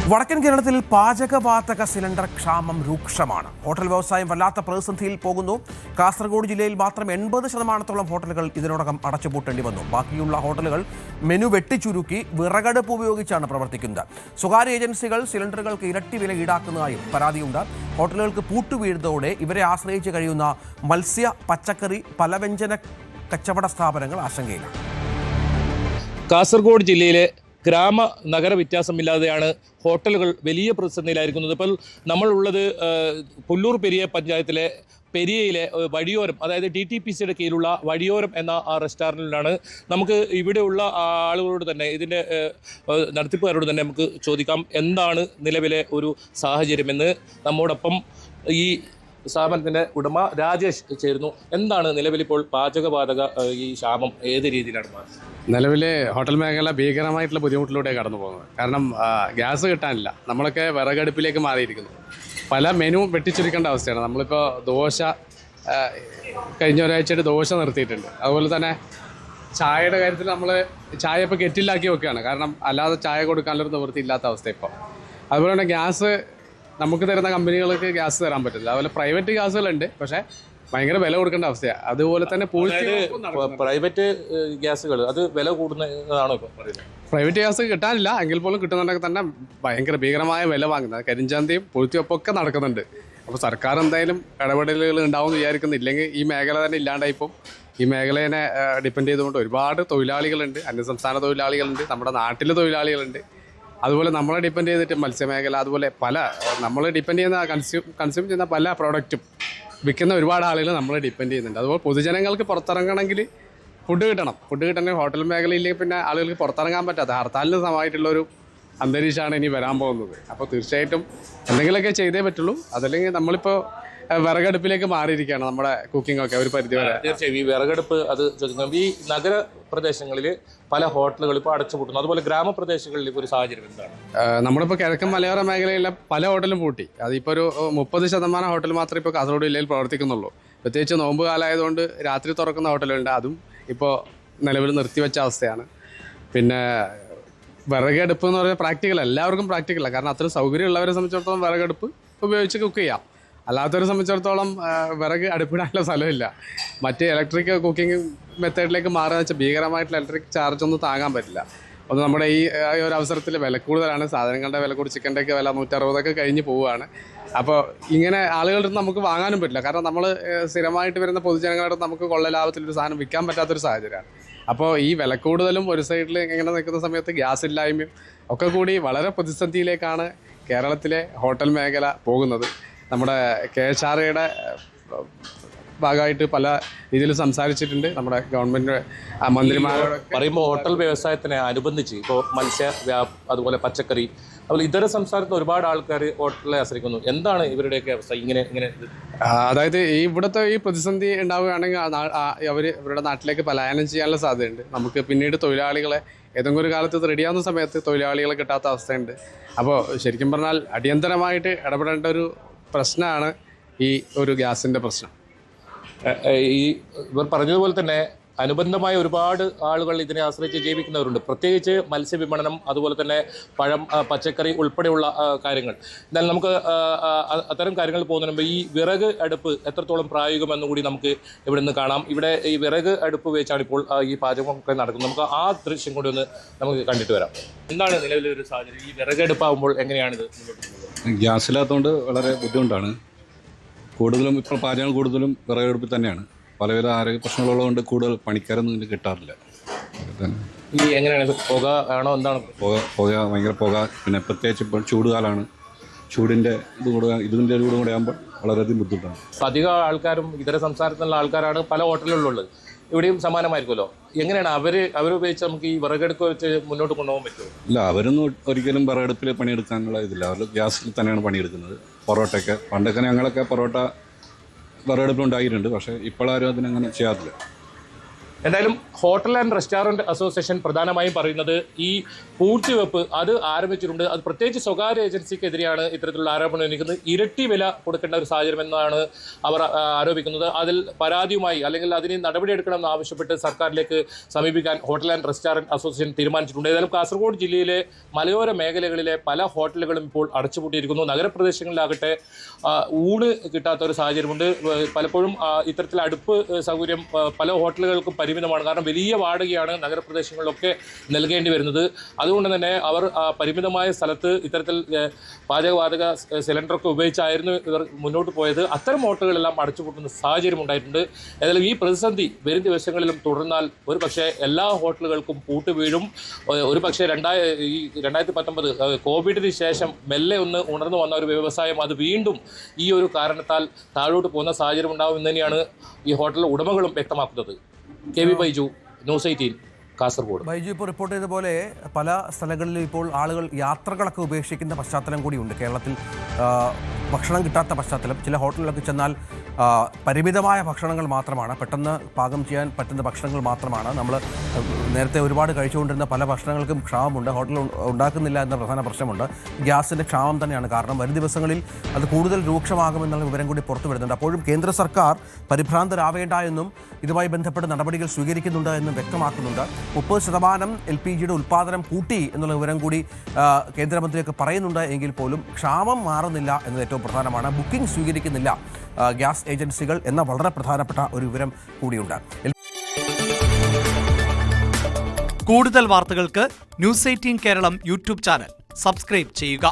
വടക്കൻ കേരളത്തിൽ പാചകവാതക സിലിണ്ടർ ക്ഷാമം രൂക്ഷമാണ്. ഹോട്ടൽ വ്യവസായം വല്ലാത്ത പ്രതിസന്ധിയിൽ പോകുന്നു. കാസർഗോഡ് ജില്ലയിൽ മാത്രം 80% ഹോട്ടലുകൾ ഇതിനോടകം അടച്ചുപൂട്ടേണ്ടി വന്നു. ബാക്കിയുള്ള ഹോട്ടലുകൾ മെനു വെട്ടിച്ചുരുക്കി വിറകടുപ്പ് ഉപയോഗിച്ചാണ് പ്രവർത്തിക്കുന്നത്. സ്വകാര്യ ഏജൻസികൾ സിലിണ്ടറുകൾക്ക് ഇരട്ടി വില ഈടാക്കുന്നതായും പരാതിയുണ്ട്. ഹോട്ടലുകൾക്ക് പൂട്ടുവീഴുന്നതോടെ ഇവരെ ആശ്രയിച്ച് കഴിയുന്ന മത്സ്യ, പച്ചക്കറി, പലവ്യഞ്ജന കച്ചവട സ്ഥാപനങ്ങൾ ആശങ്കയിലാണ്. കാസർഗോഡ് ജില്ലയിലെ ഗ്രാമ നഗര വ്യത്യാസമില്ലാതെയാണ് ഹോട്ടലുകൾ വലിയ പ്രതിസന്ധിയിലായിരിക്കുന്നത്. ഇപ്പോൾ നമ്മളുള്ളത് പുല്ലൂർ പെരിയ പഞ്ചായത്തിലെ പെരിയയിലെ വഴിയോരം, അതായത് TTPCയുടെ കീഴിലുള്ള വഴിയോരം എന്ന ആ റെസ്റ്റോറൻറ്റിലാണ്. നമുക്ക് ഇവിടെയുള്ള ആളുകളോട് തന്നെ, ഇതിൻ്റെ നടത്തിപ്പുകാരോട് തന്നെ നമുക്ക് ചോദിക്കാം എന്താണ് നിലവിലെ ഒരു സാഹചര്യമെന്ന്. നമ്മോടൊപ്പം ഈ സ്ഥാപനത്തിൻ്റെ ഉടമ രാജേഷ് ചേരുന്നു. എന്താണ് നിലവിലിപ്പോൾ പാചകവാതക ഈ ക്ഷാമം ഏത് രീതിയിലാണ് മാറുന്നത്? നിലവിൽ ഹോട്ടൽ മേഖല ഭീകരമായിട്ടുള്ള ബുദ്ധിമുട്ടിലൂടെ കടന്നു പോകുന്നത്. കാരണം ഗ്യാസ് കിട്ടാനില്ല. നമ്മളൊക്കെ വിറകടുപ്പിലേക്ക് മാറിയിരിക്കുന്നു. പല മെനു വെട്ടിച്ചുരുക്കേണ്ട അവസ്ഥയാണ്. നമ്മളിപ്പോൾ ദോശ, കഴിഞ്ഞ ഒരാഴ്ചയായിട്ട് ദോശ നിർത്തിയിട്ടുണ്ട്. അതുപോലെ തന്നെ ചായയുടെ കാര്യത്തിൽ നമ്മൾ ചായ ഇപ്പോൾ കെറ്റിലാക്കി വെക്കുകയാണ്. കാരണം അല്ലാതെ ചായ കൊടുക്കാനുള്ളൊരു നിവൃത്തി ഇല്ലാത്ത അവസ്ഥ ഇപ്പോൾ. അതുപോലെ തന്നെ ഗ്യാസ് നമുക്ക് തരുന്ന കമ്പനികൾക്ക് ഗ്യാസ് തരാൻ പറ്റില്ല. അതുപോലെ പ്രൈവറ്റ് ഗ്യാസുകളുണ്ട്, പക്ഷേ ഭയങ്കര വില കൊടുക്കേണ്ട അവസ്ഥയാണ്. അതുപോലെ തന്നെ പ്രൈവറ്റ് ഗ്യാസുകൾ അത് വില കൂടുന്നതാണോ ഇപ്പോൾ പറയുന്നത്? പ്രൈവറ്റ് ഗ്യാസ് കിട്ടാനില്ല, എങ്കിൽ പോലും കിട്ടുന്നുണ്ടെങ്കിൽ തന്നെ ഭയങ്കര ഭീകരമായ വില വാങ്ങുന്നത്. കരിഞ്ചന്തയും പൂഴ്ത്തിവെപ്പൊക്കെ നടക്കുന്നുണ്ട്. അപ്പോൾ സർക്കാർ എന്തായാലും ഇടപെടലുകൾ ഉണ്ടാവും എന്ന് വിചാരിക്കുന്നില്ലെങ്കിൽ ഈ മേഖല തന്നെ ഇല്ലാണ്ടായിപ്പോൾ. ഈ മേഖലയെ ഡിപ്പെൻഡ് ചെയ്തുകൊണ്ട് ഒരുപാട് തൊഴിലാളികളുണ്ട്. അന്യസംസ്ഥാന തൊഴിലാളികളുണ്ട്, നമ്മുടെ നാട്ടിലെ തൊഴിലാളികളുണ്ട്. അതുപോലെ നമ്മളെ ഡിപ്പെൻഡ് ചെയ്തിട്ട് മത്സ്യമേഖല, അതുപോലെ പല നമ്മൾ ഡിപ്പെൻഡ് ചെയ്യുന്ന കൺസ്യൂം ചെയ്യുന്ന പല പ്രോഡക്റ്റും വിൽക്കുന്ന ഒരുപാട് ആളുകൾ നമ്മളെ ഡിപ്പെൻഡ് ചെയ്യുന്നുണ്ട്. അതുപോലെ പൊതുജനങ്ങൾക്ക് പുറത്തിറങ്ങണമെങ്കിൽ ഫുഡ് കിട്ടണമെങ്കിൽ ഹോട്ടൽ മേഖലയിലേക്ക് പിന്നെ ആളുകൾക്ക് പുറത്തിറങ്ങാൻ പറ്റാത്ത ഹർത്താലിന് സമമായിട്ടുള്ളൊരു അന്തരീക്ഷമാണ് ഇനി വരാൻ പോകുന്നത്. അപ്പോൾ തീർച്ചയായിട്ടും എന്തെങ്കിലുമൊക്കെ ചെയ്തേ പറ്റുള്ളൂ. അതല്ലെങ്കിൽ നമ്മളിപ്പോൾ വിറകടുപ്പിലേക്ക് മാറിയിരിക്കുകയാണ് നമ്മുടെ കുക്കിംഗ് ഒക്കെ ഒരു പരിധി വരെ. തീർച്ചയായും ഈ വിറകടുപ്പ് അത് ചോദിക്കുന്നത് ഈ നഗര പ്രദേശങ്ങളിൽ പല ഹോട്ടലുകൾ ഇപ്പോൾ അടച്ചുപൂട്ടുന്നു. അതുപോലെ ഗ്രാമപ്രദേശങ്ങളിൽ ഇപ്പോൾ ഒരു സാഹചര്യം എന്താണ്? നമ്മളിപ്പോൾ കിഴക്കൻ മലയോര മേഖലയിലെ പല ഹോട്ടലും പൂട്ടി. അതിപ്പോൾ ഒരു 30% ഹോട്ടൽ മാത്രമേ ഇപ്പോൾ കാസർഗോഡ് ജില്ലയിൽ പ്രവർത്തിക്കുന്നുള്ളൂ. പ്രത്യേകിച്ച് നോമ്പ് കാലമായതുകൊണ്ട് രാത്രി തുറക്കുന്ന ഹോട്ടലുണ്ട്, അതും ഇപ്പോൾ നിലവിൽ നിർത്തിവെച്ച അവസ്ഥയാണ്. പിന്നെ വിറകടുപ്പ് എന്ന് പറഞ്ഞാൽ പ്രാക്ടിക്കൽ, എല്ലാവർക്കും പ്രാക്ടിക്കലാണ്. കാരണം അത്ര സൗകര്യമുള്ളവരെ സംബന്ധിച്ചിടത്തോളം വിറകടുപ്പ് ഉപയോഗിച്ച് കുക്ക് ചെയ്യാം. അല്ലാത്തവരെ സംബന്ധിച്ചിടത്തോളം വിറക് അടുപ്പിടാനുള്ള സ്ഥലമില്ല. മറ്റ് ഇലക്ട്രിക് കുക്കിംഗ് മെത്തേഡിലേക്ക് മാറുക വെച്ചാൽ ഭീകരമായിട്ടുള്ള ഇലക്ട്രിക് ചാർജ് ഒന്നും താങ്ങാൻ പറ്റില്ല. ഒന്ന് നമ്മുടെ ഈ ഒരു അവസരത്തിൽ വില കൂടുതലാണ്. സാധനങ്ങളുടെ വില കൂടി, ചിക്കൻ്റെയൊക്കെ വില 160 കഴിഞ്ഞ് പോവുകയാണ്. അപ്പോൾ ഇങ്ങനെ ആളുകളുടെ അടുത്ത് നമുക്ക് വാങ്ങാനും പറ്റില്ല. കാരണം നമ്മൾ സ്ഥിരമായിട്ട് വരുന്ന പൊതുജനങ്ങളുടെ അടുത്ത് നമുക്ക് കൊള്ള ലാഭത്തിലൊരു സാധനം വിൽക്കാൻ പറ്റാത്തൊരു സാഹചര്യമാണ്. അപ്പോൾ ഈ വില കൂടുതലും ഒരു സൈഡിൽ ഇങ്ങനെ നിൽക്കുന്ന സമയത്ത് ഗ്യാസ് ഇല്ലായ്മയും ഒക്കെ കൂടി വളരെ പ്രതിസന്ധിയിലേക്കാണ് കേരളത്തിലെ ഹോട്ടൽ മേഖല പോകുന്നത്. നമ്മുടെ KHRAയുടെ ഭാഗമായിട്ട് പല രീതിയിൽ സംസാരിച്ചിട്ടുണ്ട് നമ്മുടെ ഗവൺമെൻറ് മന്ത്രിമാരോട്. പറയുമ്പോൾ ഹോട്ടൽ വ്യവസായത്തിനെ അനുബന്ധിച്ച് ഇപ്പോൾ അതുപോലെ പച്ചക്കറി, അതുപോലെ ഇതര സംസ്ഥാനത്ത് ഒരുപാട് ആൾക്കാർ ഹോട്ടലിനെ ആശ്രയിക്കുന്നു. എന്താണ് ഇവരുടെയൊക്കെ അവസ്ഥ? ഇങ്ങനെ അതായത് ഇവിടുത്തെ ഈ പ്രതിസന്ധി ഉണ്ടാവുകയാണെങ്കിൽ ഇവരുടെ നാട്ടിലേക്ക് പലായനം ചെയ്യാനുള്ള സാധ്യതയുണ്ട്. നമുക്ക് പിന്നീട് തൊഴിലാളികളെ ഏതെങ്കിലും ഒരു കാലത്ത് ഇത് റെഡിയാവുന്ന സമയത്ത് തൊഴിലാളികളെ കിട്ടാത്ത അവസ്ഥയുണ്ട്. അപ്പോൾ ശരിക്കും പറഞ്ഞാൽ അടിയന്തരമായിട്ട് ഇടപെടേണ്ട ഒരു പ്രശ്നമാണ് ഈ ഒരു ഗ്യാസിൻ്റെ പ്രശ്നം. ഈ ഇവർ പറഞ്ഞതുപോലെ തന്നെ അനുബന്ധമായ ഒരുപാട് ആളുകൾ ഇതിനെ ആശ്രയിച്ച് ജീവിക്കുന്നവരുണ്ട്. പ്രത്യേകിച്ച് മത്സ്യവിപണനം, അതുപോലെ തന്നെ പഴം, പച്ചക്കറി ഉൾപ്പെടെയുള്ള കാര്യങ്ങൾ. എന്നാൽ നമുക്ക് അത്തരം കാര്യങ്ങൾ പോകുന്നതിന് മുമ്പ് ഈ വിറക് അടുപ്പ് എത്രത്തോളം പ്രായോഗികമെന്ന് കൂടി നമുക്ക് ഇവിടെ നിന്ന് കാണാം. ഇവിടെ ഈ വിറക് അടുപ്പ് ഉപയോഗിച്ചാണ് ഇപ്പോൾ ഈ പാചകമൊക്കെ നടക്കുന്നത്. നമുക്ക് ആ ദൃശ്യം കൂടി ഒന്ന് നമുക്ക് കണ്ടിട്ട് വരാം. എന്താണ് നിലവിലെ ഒരു സാഹചര്യം? ഈ വിറകടുപ്പാകുമ്പോൾ എങ്ങനെയാണിത്? ഗ്യാസില്ലാത്തതുകൊണ്ട് വളരെ ബുദ്ധിമുട്ടാണ്. കൂടുതലും ഇപ്പോൾ പാചകം കൂടുതലും വിറകടുപ്പിൽ തന്നെയാണ്. പലവിധ ആരോഗ്യ പ്രശ്നങ്ങളുള്ളതുകൊണ്ട് കൂടുതൽ പണിക്കാരൊന്നും ഇതിന് കിട്ടാറില്ല. ഈ എങ്ങനെയാണ് പുക ആണോ എന്താണ്? പുക ഭയങ്കര പുക. പിന്നെ പ്രത്യേകിച്ച് ഇപ്പോൾ ചൂടുകാലമാണ്. ഇതിൻ്റെ ചൂടും കൂടെ ആകുമ്പോൾ വളരെയധികം ബുദ്ധിമുട്ടാണ്. അധികം ആൾക്കാരും ഇതര സംസ്ഥാനത്തുള്ള ആൾക്കാരാണ് പല ഹോട്ടലുകളിലുള്ളത്. ഇവിടെയും സമാനമായിരിക്കുമല്ലോ. എങ്ങനെയാണ് അവർ ഉപയോഗിച്ച് നമുക്ക് ഈ വിറകടുപ്പ് വെച്ച് മുന്നോട്ട് കൊണ്ടുപോകാൻ പറ്റുമോ? ഇല്ല, അവരൊന്നും ഒരിക്കലും വിറകടുപ്പിൽ പണിയെടുക്കാനുള്ള ഇതില്ല. അവർ ഗ്യാസിൽ തന്നെയാണ് പണിയെടുക്കുന്നത്. പൊറോട്ടയൊക്കെ പണ്ടൊക്കെ ഞങ്ങളൊക്കെ പൊറോട്ട വിറകടുപ്പിലുണ്ടായിട്ടുണ്ട്. പക്ഷേ ഇപ്പോഴാരും അതിനങ്ങനെ ചെയ്യാറില്ല. എന്തായാലും ഹോട്ടൽ ആൻഡ് റെസ്റ്റോറൻറ്റ് അസോസിയേഷൻ പ്രധാനമായും പറയുന്നത് ഈ പൂഴ്ത്തിവെപ്പ് അത് ആരംഭിച്ചിട്ടുണ്ട്. അത് പ്രത്യേകിച്ച് സ്വകാര്യ ഏജൻസിക്കെതിരെയാണ് ഇത്തരത്തിലുള്ള ആരോപണം ഉന്നയിക്കുന്നത്. ഇരട്ടി വില കൊടുക്കേണ്ട ഒരു സാഹചര്യം എന്നാണ് അവർ ആരോപിക്കുന്നത്. അതിൽ പരാതിയുമായി അല്ലെങ്കിൽ അതിന് നടപടിയെടുക്കണമെന്ന് ആവശ്യപ്പെട്ട് സർക്കാരിലേക്ക് സമീപിക്കാൻ ഹോട്ടൽ ആൻഡ് റെസ്റ്റോറൻറ്റ് അസോസിയേഷൻ തീരുമാനിച്ചിട്ടുണ്ട്. ഏതായാലും കാസർഗോഡ് ജില്ലയിലെ മലയോര മേഖലകളിലെ പല ഹോട്ടലുകളും ഇപ്പോൾ അടച്ചുപൂട്ടിയിരിക്കുന്നു. നഗരപ്രദേശങ്ങളിലാകട്ടെ ഊണ് കിട്ടാത്ത ഒരു സാഹചര്യമുണ്ട്. പലപ്പോഴും ഇത്തരത്തിൽ അടുപ്പ് സൗകര്യം പല ഹോട്ടലുകൾക്കും പരിമിതമാണ്. കാരണം വലിയ വാടകയാണ് നഗരപ്രദേശങ്ങളിലൊക്കെ നൽകേണ്ടി വരുന്നത്. അതുകൊണ്ട് തന്നെ അവർ പരിമിതമായ സ്ഥലത്ത് ഇത്തരത്തിൽ പാചകവാതക സിലിണ്ടറൊക്കെ ഉപയോഗിച്ചായിരുന്നു ഇവർ മുന്നോട്ട് പോയത്. അത്തരം ഹോട്ടലുകളെല്ലാം അടച്ചുപൂട്ടുന്ന സാഹചര്യം ഉണ്ടായിട്ടുണ്ട്. ഏതായാലും ഈ പ്രതിസന്ധി വരും ദിവസങ്ങളിലും തുടർന്നാൽ ഒരു പക്ഷേ എല്ലാ ഹോട്ടലുകൾക്കും പൂട്ട് വീഴും. ഒരു പക്ഷേ 2019 കോവിഡിന് ശേഷം മെല്ലെ ഒന്ന് ഉണർന്നു വന്ന ഒരു വ്യവസായം അത് വീണ്ടും ഈ ഒരു കാരണത്താൽ താഴോട്ട് പോകുന്ന സാഹചര്യം ഉണ്ടാവും എന്ന് തന്നെയാണ് ഈ ഹോട്ടൽ ഉടമകളും വ്യക്തമാക്കുന്നത്. KV Baiju, news 18, Kasaragod. ബൈജു, ഇപ്പോൾ റിപ്പോർട്ട് ചെയ്ത പോലെ പല സ്ഥലങ്ങളിലും ഇപ്പോൾ ആളുകൾ യാത്രകളൊക്കെ ഉപേക്ഷിക്കുന്ന പശ്ചാത്തലം കൂടിയുണ്ട്. കേരളത്തിൽ ഭക്ഷണം കിട്ടാത്ത പശ്ചാത്തലം. ചില ഹോട്ടലിലൊക്കെ ചെന്നാൽ പരിമിതമായ ഭക്ഷണങ്ങൾ മാത്രമാണ്, പെട്ടെന്ന് പാകം ചെയ്യാൻ പറ്റുന്ന ഭക്ഷണങ്ങൾ മാത്രമാണ്. നമ്മൾ നേരത്തെ ഒരുപാട് കഴിച്ചുകൊണ്ടിരുന്ന പല ഭക്ഷണങ്ങൾക്കും ക്ഷാമമുണ്ട്. ഹോട്ടൽ ഉണ്ടാക്കുന്നില്ല എന്ന പ്രധാന പ്രശ്നമുണ്ട്. ഗ്യാസിൻ്റെ ക്ഷാമം തന്നെയാണ് കാരണം. വരും ദിവസങ്ങളിൽ അത് കൂടുതൽ രൂക്ഷമാകുമെന്നുള്ള വിവരം കൂടി പുറത്തു വരുന്നുണ്ട്. അപ്പോഴും കേന്ദ്ര സർക്കാർ പരിഭ്രാന്തരാവേണ്ട എന്നും ഇതുമായി ബന്ധപ്പെട്ട് നടപടികൾ സ്വീകരിക്കുന്നുണ്ട് എന്നും വ്യക്തമാക്കുന്നുണ്ട്. 30% LPGയുടെ ഉൽപ്പാദനം കൂട്ടി എന്നുള്ള വിവരം കൂടി കേന്ദ്രമന്ത്രിയൊക്കെ പറയുന്നുണ്ട്. എങ്കിൽ പോലും ക്ഷാമം മാറുന്നില്ല എന്നത് ഏറ്റവും പ്രധാനമാണ്. ബുക്കിംഗ് സ്വീകരിക്കുന്നില്ല ഗ്യാസ് ഏജൻസികൾ എന്ന വളരെ പ്രധാനപ്പെട്ട ഒരു വിവരം കൂടിയുണ്ട്. കൂടുതൽ വാർത്തകൾക്ക് news 18 Keralam YouTube channel subscribe ചെയ്യുക.